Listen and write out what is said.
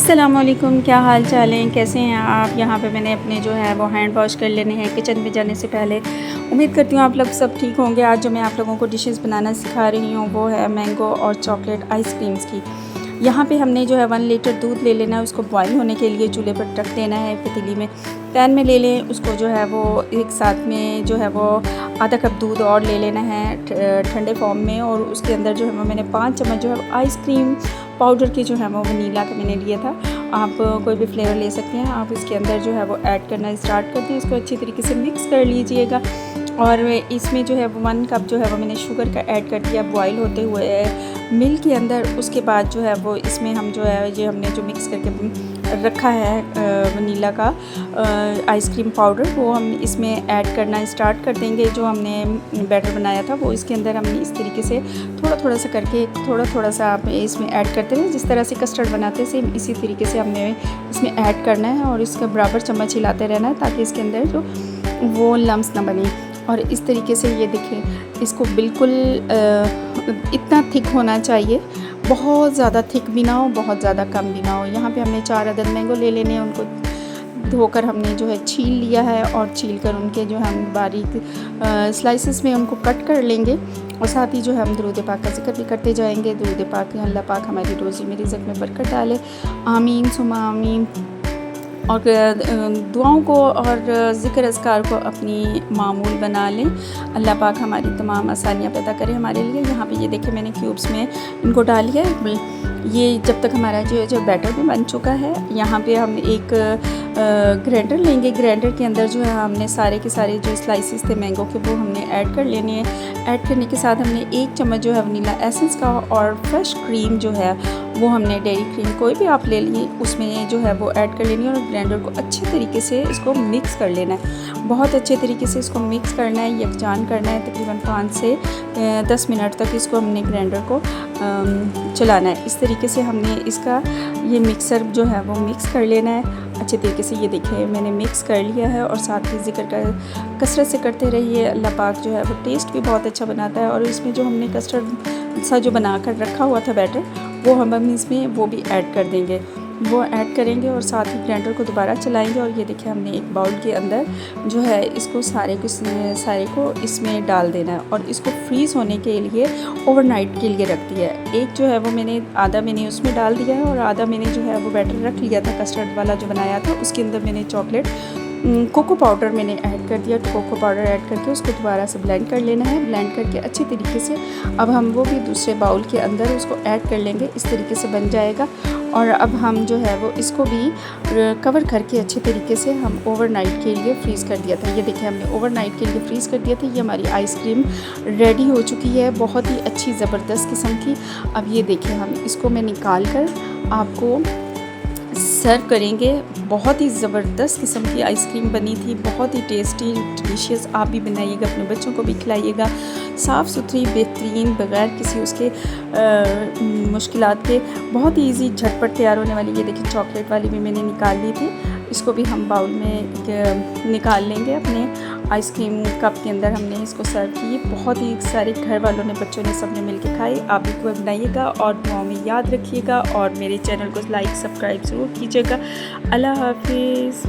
अस्सलामुअलैकुम, क्या हाल चाल है, कैसे हैं आप। यहाँ पे मैंने अपने जो है वो हैंड वॉश कर लेने हैं किचन में जाने से पहले। उम्मीद करती हूँ आप लोग सब ठीक होंगे। आज जो मैं आप लोगों को डिशेस बनाना सिखा रही हूँ वो है मैंगो और चॉकलेट आइसक्रीम्स की। यहाँ पे हमने जो है 1 लीटर दूध ले लेना है, उसको बॉईल होने के लिए चूल्हे पर रख देना है। पतीली में पैन में ले लें उसको, जो है वो एक साथ में जो है वो आधा कप दूध और ले लेना है ठंडे फॉर्म में। और उसके अंदर जो है वो मैंने 5 चम्मच जो है आइसक्रीम पाउडर की जो है वो वनीला का मैंने लिया था। आप कोई भी फ्लेवर ले सकते हैं। आप इसके अंदर जो है वो ऐड करना स्टार्ट कर दें। इसको अच्छी तरीके से मिक्स कर लीजिएगा। और इसमें जो है वो 1 कप जो है वो मैंने शुगर का ऐड कर दिया बॉईल होते हुए मिल्क के अंदर। उसके बाद जो है वो इसमें हम जो है ये हमने जो मिक्स करके रखा है वनीला का आइसक्रीम पाउडर, वो हम इसमें ऐड करना स्टार्ट कर देंगे। जो हमने बैटर बनाया था वो इसके अंदर हमने इस तरीके से थोड़ा थोड़ा सा करके थोड़ा सा आप इसमें ऐड करते हैं। जिस तरह से कस्टर्ड बनाते हैं सेम इसी तरीके से हमने इसमें ऐड करना है। और इसका बराबर चम्मच हिलाते रहना है ताकि इसके अंदर जो वो लम्स ना बने। और इस तरीके से ये देखें, इसको बिल्कुल इतना थिक होना चाहिए, बहुत ज़्यादा थिक भी ना हो, बहुत ज़्यादा कम भी ना हो। यहाँ पे हमने 4 अदद मैंगो ले लेने हैं, उनको धोकर हमने जो है छील लिया है। और छील कर उनके जो हम बारीक स्लाइसेस में उनको कट कर लेंगे। और साथ ही जो है हम दुरूद पाक का जिक्र भी करते जाएंगे। दुरूद पाक, अल्लाह पाक हमारी रोज़ी में रिज़्क़ में बरकत डाले, आमीन सुमा आमीन। और दुआओं को और ज़िक्र अज़कार को अपनी मामूल बना लें। अल्लाह पाक हमारी तमाम आसानियाँ पैदा करे हमारे लिए। यहाँ पे ये देखिए मैंने क्यूब्स में इनको डाल लिया है। ये जब तक हमारा जो बैटर भी बन चुका है, यहाँ पे हम एक ग्राइंडर लेंगे। ग्राइंडर के अंदर जो है हमने सारे के सारे जो स्लाइसेस थे मैंगो के वो हमने ऐड कर लेने हैं। ऐड करने के साथ हमने 1 चम्मच जो है वनीला एसेंस का और फ्रेश क्रीम जो है वो हमने डेयरी क्रीम कोई भी आप ले लिए उसमें जो है वो ऐड कर लेनी है। और ग्राइंडर को अच्छे तरीके से इसको मिक्स कर लेना है। बहुत अच्छे तरीके से इसको मिक्स करना है, यकजान करना है। तकरीबन 5 से 10 मिनट तक इसको हमने ग्राइंडर को चलाना है। इस तरीके से हमने इसका ये मिक्सर जो है वो मिक्स कर लेना है अच्छे तरीके से। ये देखिए मैंने मिक्स कर लिया है। और साथ ही जिक्र का कसरत से करते रहिए। अल्लाह पाक जो है वो टेस्ट भी बहुत अच्छा बनाता है। और इसमें जो हमने कस्टर्ड सा जो बना कर रखा हुआ था बैटर, वो हम इसमें वो भी ऐड कर देंगे, वो ऐड करेंगे। और साथ ही ग्राइंडर को दोबारा चलाएंगे। और ये देखिए हमने एक बाउल के अंदर जो है इसको सारे को इसमें डाल देना है। और इसको फ्रीज़ होने के लिए ओवरनाइट के लिए रख दिया है। एक जो है वो आधा मैंने उसमें डाल दिया है और आधा मैंने जो है वो बैटर रख लिया था कस्टर्ड वाला जो बनाया था। उसके अंदर मैंने चॉकलेट कोको पाउडर मैंने ऐड कर दिया। तो कोको पाउडर ऐड करके उसको दोबारा से ब्लेंड कर लेना है। ब्लेंड करके अच्छे तरीके से अब हम वो भी दूसरे बाउल के अंदर उसको ऐड कर लेंगे। इस तरीके से बन जाएगा। और अब हम जो है वो इसको भी कवर करके अच्छे तरीके से हम ओवरनाइट के लिए फ्रीज़ कर दिया था। ये देखिए हमने ओवरनाइट के लिए फ्रीज़ कर दिया था। ये हमारी आइसक्रीम रेडी हो चुकी है, बहुत ही अच्छी ज़बरदस्त किस्म की। अब ये देखिए हम इसको मैं निकाल कर आपको सर्व करेंगे। बहुत ही ज़बरदस्त किस्म की आइसक्रीम बनी थी, बहुत ही टेस्टी डिलीशियस। आप भी बनाइएगा, अपने बच्चों को भी खिलाइएगा। साफ़ सुथरी, बेहतरीन, बग़ैर किसी उसके मुश्किलात के, बहुत ही ईजी झटपट तैयार होने वाली। ये देखिए चॉकलेट वाली भी मैंने निकाल ली थी। इसको भी हम बाउल में निकाल लेंगे। अपने आइसक्रीम कप के अंदर हमने इसको सर्व की। बहुत ही सारे घर वालों ने, बच्चों ने, सब ने मिल के खाई। आप भी को बनाइएगा और दुआओं में याद रखिएगा। और मेरे चैनल को लाइक सब्सक्राइब ज़रूर कीजिएगा। अल्लाह हाफिज़।